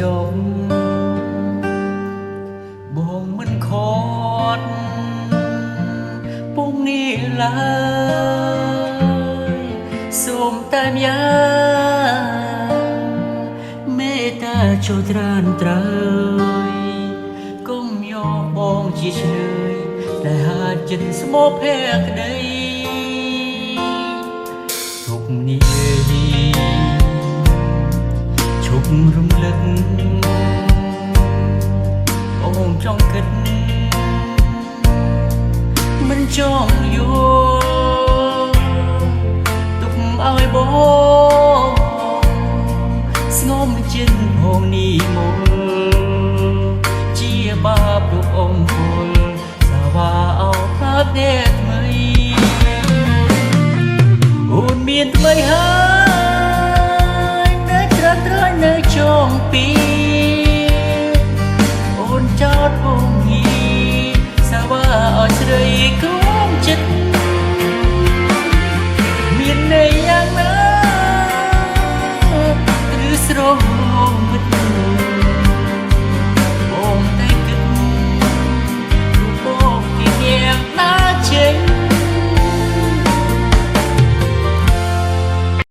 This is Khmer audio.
ចងបងមិនខត់ពុំនេះឡើយសូមតែម្យ៉ាងមេត្តាចូលត្រានត្រើយកុំយកបងជាឆ្លើយតែហាចិនស្មោភក្តីទុកនេះឈប់រំលឹកអូនចង់គិតមិនចង់យកទុកឲ្យបងស្ងំជិនផងនេះមកជាបាបរូបអង្គពលសាវាអោផាប់តែថ្មីអូនមានថ្មីហើយនៅត្រាត្រយនៅចុងពីអូនចោតពងហីសាវាឲ្យស្រីគុំចិត្តមានន័យយ៉ាងណាឬស្រោមមិត្ត